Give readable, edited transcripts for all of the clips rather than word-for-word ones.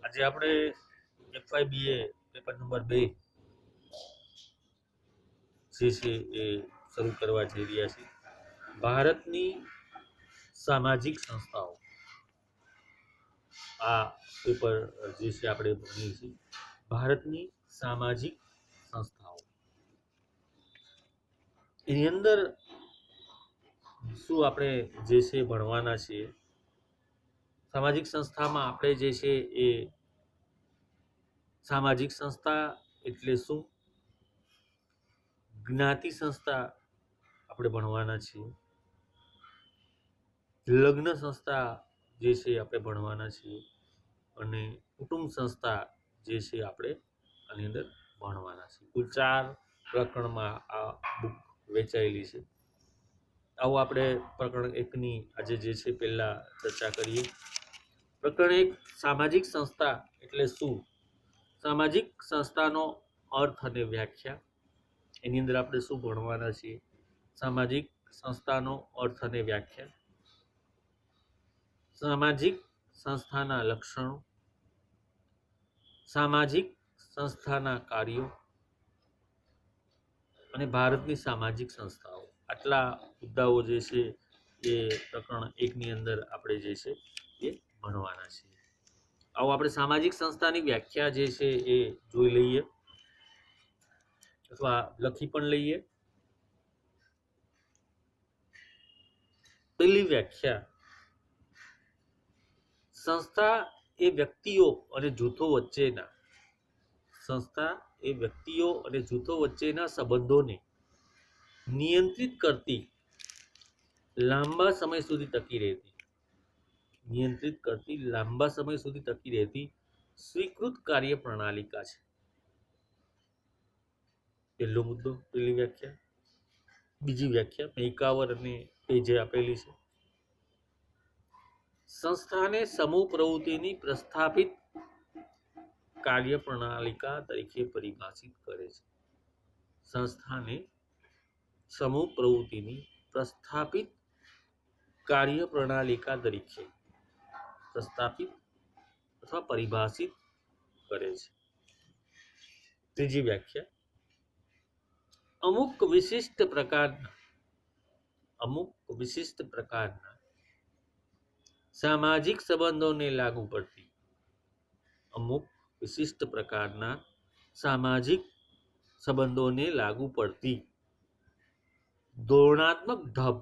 આજે આપણે FYBA paper number 2 જે છે એ શરૂ કરવા જઈ રહ્યા છીએ. ભારતની સામાજિક સંસ્થાઓ, આ પેપર જે છે આપણે ભણીએ છીએ. ભારતની સામાજિક સંસ્થાઓ, એની અંદર શું આપણે જે છે ભણવાના છીએ. સામાજિક સંસ્થામાં આપણે જે છે એ સામાજિક સંસ્થા એટલે શું, જ્ઞાતિ સંસ્થા આપણે ભણવાના છીએ, લગ્ન સંસ્થા જે છે આપણે ભણવાના છીએ, અને કુટુંબ સંસ્થા જે છે આપણે આની અંદર ભણવાના છીએ. કુલ 4 પ્રકરણમાં આ બુક વેચાયેલી છે. આવો આપણે પ્રકરણ 1ની આજે જે છે પહેલા ચર્ચા કરીએ. પ્રકરણ 1, સામાજિક સંસ્થા એટલે શું. સામાજિક સંસ્થાનો અર્થ અને વ્યાખ્યા. એની અંદર આપણે શું ભણવાના છીએ. સામાજિક સંસ્થાનો અર્થ અને વ્યાખ્યા, સામાજિક સંસ્થાના લક્ષણો, સામાજિક સંસ્થાના કાર્યો અને ભારતની સામાજિક સંસ્થાઓ. આટલા મુદ્દાઓ જે છે એ પ્રકરણ 1ની અંદર આપણે જે છે એ ભણવાના છીએ. આવો આપણે સામાજિક સંસ્થાની વ્યાખ્યા જે છે એ જોઈ લઈએ અથવા લખી પણ લઈએ. પહેલી વ્યાખ્યા, સંસ્થા એ વ્યક્તિઓ અને જૂથો વચ્ચેના સંબંધોને નિયંત્રિત કરતી, લાંબા સમય સુધી ટકી રહેતી સ્વીકૃત કાર્ય પ્રણાલિકા છે. પહેલો મુદ્દો, પહેલી વ્યાખ્યા. બીજી વ્યાખ્યા 51 અને પેજે આપેલી છે. સંસ્થાને સમૂહ પ્રવૃત્તિની પ્રસ્થાપિત કાર્ય પ્રણાલિકા તરીકે પરિભાષિત કરે છે. સંસ્થાને સમૂહ પ્રવૃત્તિની પ્રસ્થાપિત કાર્ય પ્રણાલિકા તરીકે પ્રસ્થાપિત અથવા પરિભાષિત કરે છે. ત્રીજી વ્યાખ્યા, અમુક વિશિષ્ટ પ્રકારના સામાજિક સંબંધોને લાગુ પડતી, અમુક વિશિષ્ટ પ્રકારના સામાજિક સંબંધોને લાગુ પડતી ધોરણાત્મક ઢબ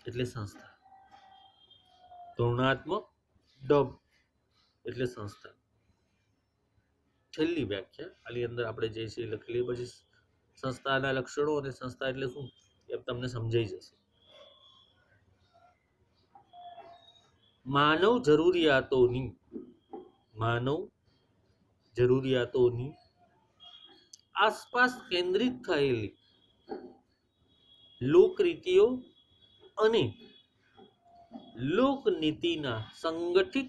એટલે સંસ્થા. ધોરણાત્મક ઢબ એટલે સંસ્થા. છેલ્લી વ્યાખ્યા આની અંદર આપણે જે છે લખેલી. પછી સંસ્થાના લક્ષણો અને સંસ્થા એટલે શું એ તમને સમજાઈ જશે. માનવ જરૂરિયાતોની આસપાસ કેન્દ્રિત થયેલી લોકરીતિઓ અને લોકનીતિના સંગઠિત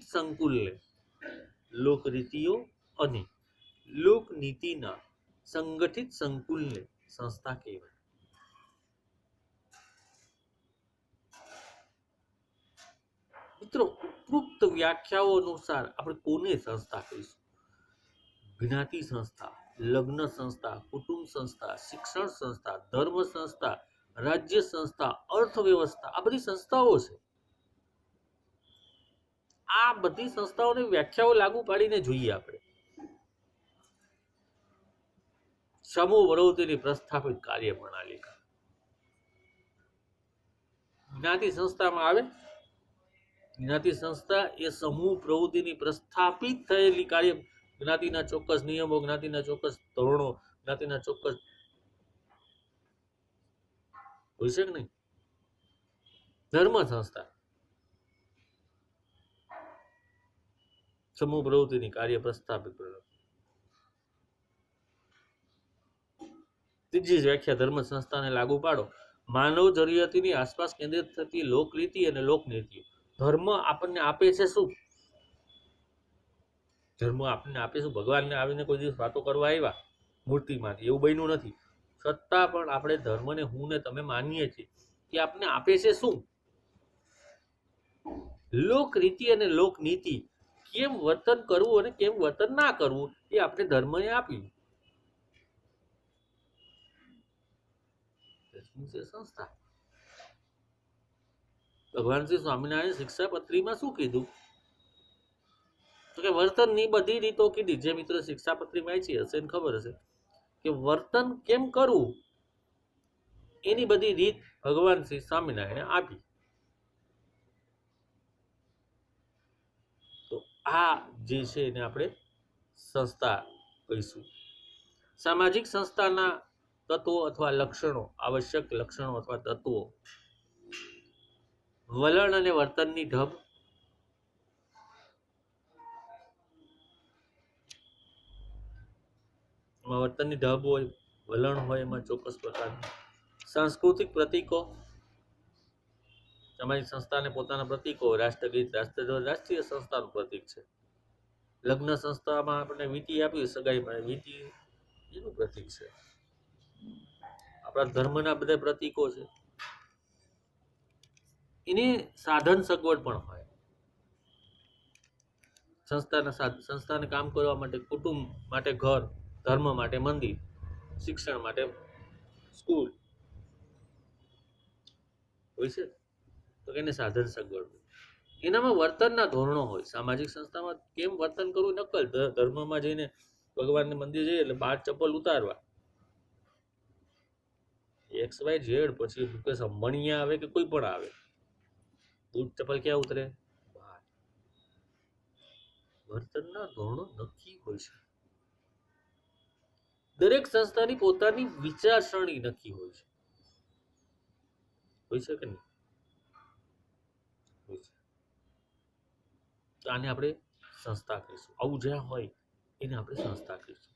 સંકુલને સંસ્થા કહેવાય. મિત્રો, ઉપરોક્ત વ્યાખ્યાઓ અનુસાર આપણે કોને સંસ્થા કહીશું. જ્ઞાતિ સંસ્થા, લગ્ન સંસ્થા, કુટુંબ સંસ્થા, શિક્ષણ સંસ્થા, ધર્મ સંસ્થા, રાજ્ય સંસ્થા, અર્થવ્યવસ્થા, આ બધી સંસ્થાઓ છે. આ બધી સંસ્થાઓને વ્યાખ્યાઓ લાગુ પાડીને જોઈએ આપણે. સમૂહ પ્રવૃત્તિની પ્રસ્થાપિત કાર્ય પ્રણાલિકા જ્ઞાતિ સંસ્થામાં આવે. જ્ઞાતિ સંસ્થા એ સમૂહ પ્રવૃત્તિની પ્રસ્થાપિત થયેલી કાર્ય, જ્ઞાતિના ચોક્કસ નિયમો, જ્ઞાતિના ચોક્કસ ધોરણો, જ્ઞાતિના ચોક્કસ હોય છે કે નહીં. ધર્મ સંસ્થા સમૂહ પ્રવૃત્તિની કાર્ય પ્રસ્થાપિત. ત્રીજી વ્યાખ્યા, ધર્મ સંસ્થાને લાગુ પાડો. માનવ જરૂરિયાતની આસપાસ કેન્દ્રિત થતી લોકરીતિ અને લોકનીતિઓ. ધર્મ આપણને આપે છે શું? ધર્મ આપણને આપે શું? ભગવાનને આવીને કોઈ દિવસ વાતો કરવા આવ્યા મૂર્તિમાંથી, એવું બન્યું નથી. છતાં પણ આપણે ધર્મને હું ને તમે માનીએ છીએ કે આપને આપે છે શું? લોકરીતિ અને લોકનીતિ, કેમ વર્તન કરવું અને કેમ વર્તન ના કરવું, એ આપણે ધર્મએ આપ્યું. સંસ્થા. ભગવાન શ્રી સ્વામિનારાયણ શિક્ષાપત્રીમાં શું કીધું? તો કે વર્તનની બધી રીતો કીધી. જે મિત્રો શિક્ષાપત્રી વાંચી હશે એને ખબર હશે કે વર્તન કેમ કરવું એની બધી રીત ભગવાન શ્રી સ્વામિનારાયણે આપી. તો આ જે છે એને આપણે સંસ્થા કહીશું. સામાજિક સંસ્થાના તત્વો અથવા લક્ષણો, આવશ્યક લક્ષણો અથવા તત્વો: વલણ અને વર્તનની ઢબ, વર્તનની ઢબ હોય, વલણ હોય એમાં ચોક્કસ પ્રકારનું. સાંસ્કૃતિક પ્રતીકો, તમારી સંસ્થાને પોતાના પ્રતીકો, રાષ્ટ્રગીત, રાષ્ટ્રધ્વજ રાષ્ટ્રીય સંસ્થાનું પ્રતીક છે. લગ્ન સંસ્થામાં આપણે વીંટી આપી, સગાઈમાં વીંટી એનું પ્રતીક છે. આપણા ધર્મના બધા પ્રતીકો છે. એની સાધન સગવડ પણ હોય. સંસ્થાને કામ કરવા માટે કુટુંબ માટે ઘર, ધર્મ માટે મંદિર, શિક્ષણ માટે સ્કૂલ હોય છે. તો એને સાધન સગવડ. એનામાં વર્તનના ધોરણો હોય. સામાજિક સંસ્થામાં કેમ વર્તન કરવું નકલ. ધર્મમાં જઈને ભગવાનને મંદિર જઈએ એટલે 12 ચપ્પલ ઉતારવા, XYZ, પછી મુકેશ અંબાણી આવે કે કોઈ પણ આવે, બૂટ ચપ્પલ ક્યાં ઉતરે? વર્તનના ધોરણો નક્કી હોય છે. દરેક સંસ્થાની પોતાની વિચારસરણી નક્કી હોય છે. હોય છે કે નહીં? હોય છે. તો આને આપણે સંસ્થા કહીશું. આવું જ્યાં હોય એને આપણે સંસ્થા કહીશું.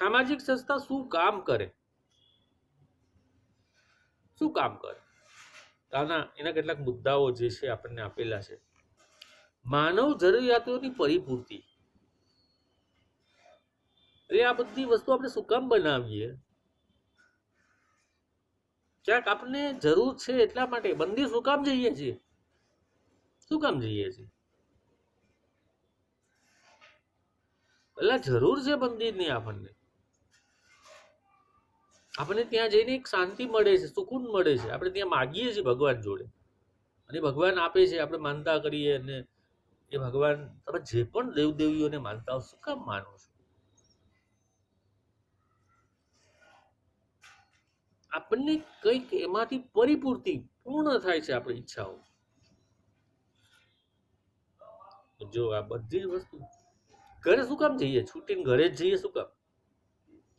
સામાજિક સંસ્થા શું કામ કરે? શું કામ કરે? એના કેટલાક મુદ્દાઓ જે છે આપણને આપેલા છે. માનવ જરૂરિયાતોની પરિપૂર્તિ. આ બધી વસ્તુ આપણે શું કામ બનાવીએ? ક્યાંક આપણને જરૂર છે એટલા માટે. મંદિર શું કામ જઈએ છીએ? શું કામ જઈએ છીએ? એટલે જરૂર છે મંદિરની. આપણને ત્યાં જઈને એક શાંતિ મળે છે, સુકૂન મળે છે. આપણે ત્યાં માગીએ છીએ ભગવાન જોડે અને ભગવાન આપે છે. આપણે માનતા કરીએ અને એ ભગવાન, તમે જે પણ દેવદેવીઓને માનતા હો, શું કામ માનો છો? આપણને કંઈક એમાંથી પરિપૂર્તિ પૂર્ણ થાય છે. આપણી ઈચ્છાઓ. જો આ બધી જ વસ્તુ ઘરે શું કામ જઈએ? છૂટીને ઘરે જ જઈએ શું કામ?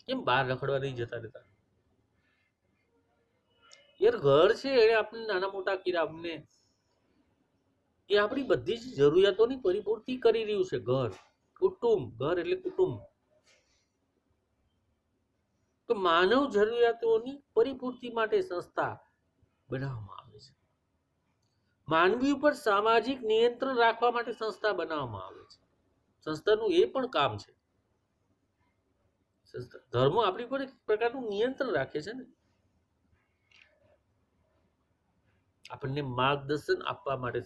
કેમ બહાર રખડવા નહીં જતા રહેતા? યાર ઘર છે એને આપણે નાના મોટા કર્યા, આપણને એ આપણી બધી જ જરૂરિયાતોની પરિપૂર્તિ કરી રહ્યું છે. ઘર, કુટુંબ. ઘર એટલે કુટુંબ. તો માનવ જરૂરિયાતોની પરિપૂર્તિ માટે સંસ્થા બનાવવામાં આવે છે. માનવી ઉપર સામાજિક નિયંત્રણ રાખવા માટે સંસ્થા બનાવવામાં આવે છે. સંસ્થાનું એ પણ કામ છે. ધર્મ આપણી પર એક પ્રકારનું નિયંત્રણ રાખે છે ને, આપણને માર્ગદર્શન આપવા માટે.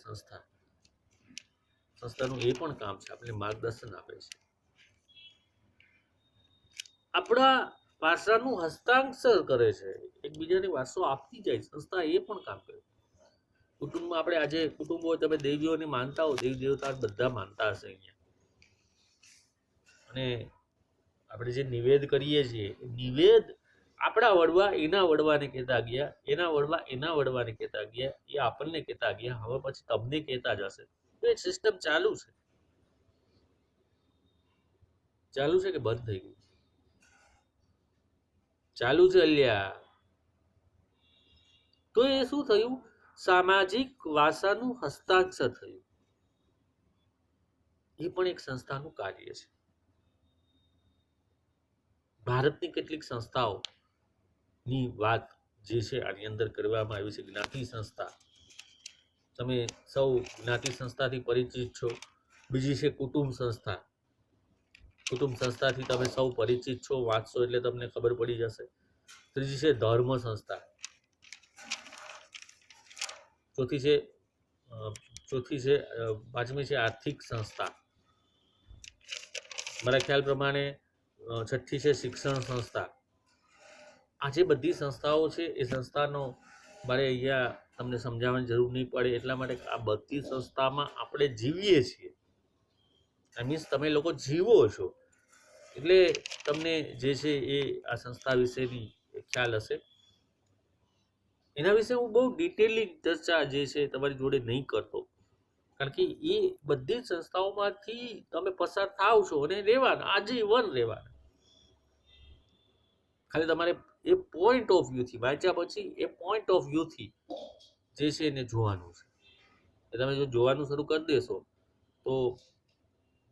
સંસ્થાનું એ પણ કામ છે, આપણને માર્ગદર્શન આપે છે. આપણા વારસાનું હસ્તાક્ષર કરે છે, એકબીજાને વારસો આપતી જાય. સંસ્થા એ પણ કામ કરે. કુટુંબમાં આપણે આજે કુટુંબ હોય, તમે દેવીઓને માનતા હો, દેવી દેવતા બધા માનતા હશે અહીંયા. અને આપણે જે નિવેદ કરીએ છીએ, નિવેદ આપણા વડવા એના વડવાને કહેતા ગયા, એના વડવા એના વડવાને કહેતા ગયા, એ આપણને કહેતા ગયા, હવે પછી તમને કહેતા જ હશે. તો એક સિસ્ટમ ચાલુ છે. ચાલુ છે કે બંધ થઈ ગયું? ચાલુ છે અલ્યા. તો એ શું થયું? સામાજિક વારસાનું હસ્તાક્ષર થયું. એ પણ એક સંસ્થાનું કાર્ય છે. ભારતની કેટલીક સંસ્થાઓ ની વાત જે છે આની અંદર કરવામાં આવી છે. જ્ઞાતિ સંસ્થા, તમે સૌ જ્ઞાતિ સંસ્થાથી પરિચિત છો. બીજી છે કુટુંબ સંસ્થા. કુટુંબ સંસ્થાથી તમે સૌ પરિચિત છો, વાંચશો એટલે તમને ખબર પડી જશે. ત્રીજી છે ધર્મ સંસ્થા. ચોથી છે ચોથી છે, પાંચમી છે આર્થિક સંસ્થા. મારા ખ્યાલ પ્રમાણે છઠ્ઠી છે શિક્ષણ સંસ્થા. આ જે બધી સંસ્થાઓ છે એ સંસ્થાનો મારે અહીંયા તમને સમજાવવાની જરૂર નહીં પડે, એટલા માટે આ બધી સંસ્થામાં આપણે જીવીએ છીએ. આઈ મીન્સ તમે લોકો જીવો છો, એટલે તમને જે છે એ આ સંસ્થા વિશેની ખ્યાલ હશે. એના વિશે હું બહુ ડિટેલિંગ ચર્ચા જે છે તમારી જોડે નહીં કરતો, કારણ કે એ બધી સંસ્થાઓમાંથી તમે પસાર થાવ છો અને રહેવાના, આજીવન રહેવાના. ખાલી તમારે એ પોઈન્ટ ઓફ વ્યૂથી વાંચ્યા પછી એ પોઈન્ટ ઓફ વ્યૂથી જે છે એને જોવાનું છે. એ તમે જો જોવાનું શરૂ કરી દેશો તો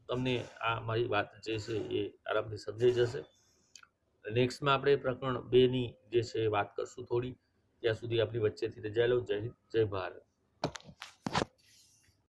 તમને આ મારી વાત જે છે એ આરામથી સમજાઈ જશે. નેક્સ્ટમાં આપણે પ્રકરણ 2ની જે છે વાત કરશું થોડી. ત્યાં સુધી આપણી વચ્ચેથી રજા લઉં. જય હિન્દ, જય ભારત.